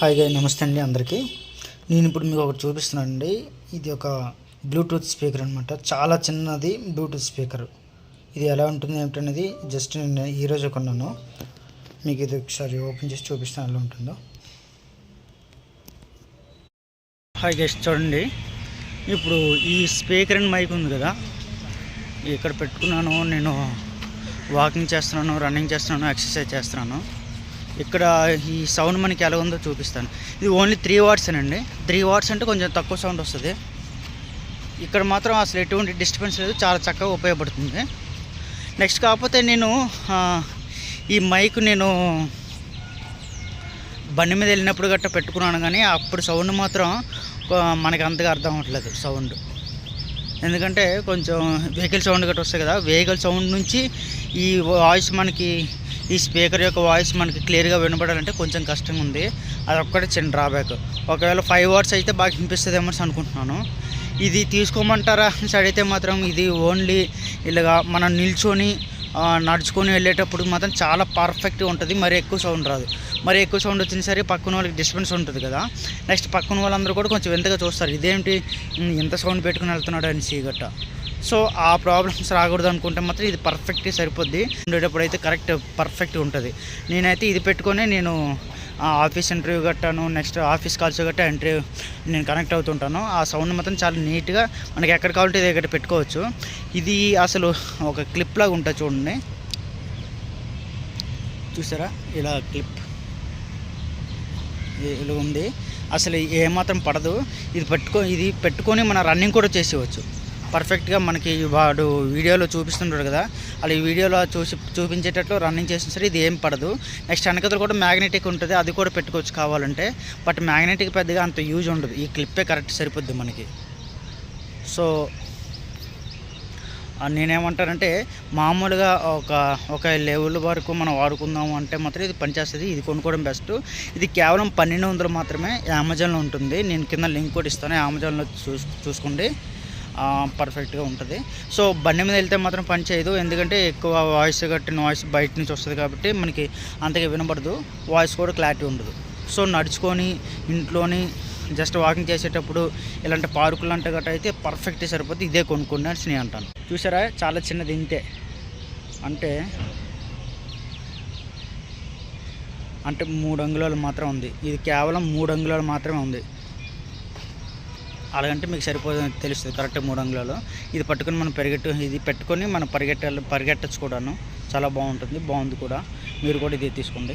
Hi guy, నమస్తే అండి అందరికీ. నేను ఇప్పుడు మీకు ఒకటి చూపిస్తున్నానండి. ఇది ఒక బ్లూటూత్ స్పీకర్ అనమాట. చాలా చిన్నది బ్లూటూత్ స్పీకర్. ఇది ఎలా ఉంటుంది ఏమిటనేది జస్ట్ నేను ఈరోజు కొన్నాను. మీకు ఇది ఒకసారి ఓపెన్ చేసి చూపిస్తాను ఎలా ఉంటుందో. హాయ్ గైస్, చూడండి. ఇప్పుడు ఈ స్పీకర్ అండ్ మైక్ ఉంది కదా, ఇక్కడ పెట్టుకున్నాను. నేను వాకింగ్ చేస్తున్నాను, రన్నింగ్ చేస్తున్నాను, ఎక్సర్సైజ్ చేస్తున్నాను. ఇక్కడ ఈ సౌండ్ మనకి ఎలా ఉందో చూపిస్తాను. ఇది ఓన్లీ 3 వాట్స్ అండి. 3 వాట్స్ అంటే కొంచెం తక్కువ సౌండ్ వస్తుంది. ఇక్కడ మాత్రం అసలు ఎటువంటి డిస్టర్బెన్స్ లేదు, చాలా చక్కగా ఉపయోగపడుతుంది. నెక్స్ట్ కాకపోతే నేను ఈ మైక్ నేను బండి మీద వెళ్ళినప్పుడు గట్రా పెట్టుకున్నాను, కానీ అప్పుడు సౌండ్ మాత్రం మనకి అంతగా అర్థం అవ్వట్లేదు సౌండ్. ఎందుకంటే కొంచెం వెహికల్ సౌండ్ గట్రా వస్తాయి కదా, వెహికల్ సౌండ్ నుంచి ఈ వాయిస్ మనకి, ఈ స్పీకర్ యొక్క వాయిస్ మనకి క్లియర్గా వినపడాలంటే కొంచెం కష్టంగా ఉంది. అది ఒక్కటే చిన్న డ్రాబ్యాక్. ఒకవేళ 5 వాట్స్ అయితే బాగా వినిపిస్తుందేమో అనుకుంటున్నాను. ఇది తీసుకోమంటారా అని అడిగితే మాత్రం ఇది ఓన్లీ ఇలాగా మనం నిల్చొని నడుచుకొని వెళ్ళేటప్పుడు మాత్రం చాలా పర్ఫెక్ట్గా ఉంటుంది. మరి ఎక్కువ సౌండ్ రాదు. మరి ఎక్కువ సౌండ్ వచ్చిన సరే పక్కన వాళ్ళకి డిస్టర్బెన్స్ ఉంటుంది కదా. నెక్స్ట్ పక్కన వాళ్ళందరూ కూడా కొంచెం వింతగా చూస్తారు, ఇదేంటి ఎంత సౌండ్ పెట్టుకుని వెళ్తున్నాడు అని గట్ట. సో ఆ ప్రాబ్లమ్స్ రాకూడదు అనుకుంటే మాత్రం ఇది పర్ఫెక్ట్గా సరిపోద్ది. ఉండేటప్పుడు అయితే కరెక్ట్ పర్ఫెక్ట్గా ఉంటుంది. నేనైతే ఇది పెట్టుకొని నేను ఆఫీస్ ఇంటర్వ్యూ గట్టాను, నెక్స్ట్ ఆఫీస్ కాల్స్ గట్టా ఇంటర్వ్యూ నేను కనెక్ట్ అవుతుంటాను. ఆ సౌండ్ మాత్రం చాలా నీట్గా మనకి ఎక్కడ కావాలంటే దగ్గర పెట్టుకోవచ్చు. ఇది అసలు ఒక క్లిప్ లాగా ఉంటుంది చూడండి, చూసారా? ఇలా క్లిప్ ఇలా ఉంది. అసలు ఏమాత్రం పడదు. ఇది పెట్టుకొని మన రన్నింగ్ కూడా చేసేవచ్చు పర్ఫెక్ట్గా. మనకి వాడు వీడియోలో చూపిస్తుంటాడు కదా, అలా ఈ వీడియోలో చూపించేటట్లు రన్నింగ్ చేసిన సరే ఇది ఏం పడదు. నెక్స్ట్ వెనకతలు కూడా మ్యాగ్నెటిక్ ఉంటుంది, అది కూడా పెట్టుకోవచ్చు కావాలంటే. బట్ మ్యాగ్నెటిక్ పెద్దగా అంత యూజ్ ఉండదు, ఈ క్లిప్పే కరెక్ట్ సరిపోద్ది మనకి. సో నేనేమంటానంటే మామూలుగా ఒక లెవెల్ వరకు మనం వాడుకుందాము అంటే మాత్రం ఇది పనిచేస్తుంది. ఇది కొనుక్కోవడం బెస్ట్. ఇది కేవలం 1200 మాత్రమే. అమెజాన్లో ఉంటుంది. నేను కింద లింక్ కూడా ఇస్తాను, అమెజాన్లో చూసుకోండి, పర్ఫెక్ట్గా ఉంటుంది. సో బండి మీద వెళ్తే మాత్రం పని చేయదు, ఎందుకంటే ఎక్కువ వాయిస్ గట్టి నాయిస్ బయట నుంచి వస్తుంది కాబట్టి మనకి అంతగా వినపడదు, వాయిస్ కూడా క్లారిటీ ఉండదు. సో నడుచుకొని ఇంట్లోని జస్ట్ వాకింగ్ చేసేటప్పుడు ఇలాంటి పార్కులు అంటే గట్రా అయితే పర్ఫెక్ట్గా సరిపోతుంది. ఇదే కొనుక్కోండి అని నేను అంటాను. చూసారా, చాలా చిన్నది, ఇంతే. అంటే 3 అంగుళాలు మాత్రం ఉంది. ఇది కేవలం 3 అంగుళాలు మాత్రమే ఉంది. అలాగంటే మీకు సరిపోతుంది, తెలుస్తుంది కరెక్ట్ 3 అంగుళాలు. ఇది పట్టుకొని మనం ఇది పెట్టుకొని మనం పరిగెట్టచ్చు కూడాను. చాలా బాగుంటుంది, బాగుంది కూడా. మీరు కూడా ఇది తీసుకోండి.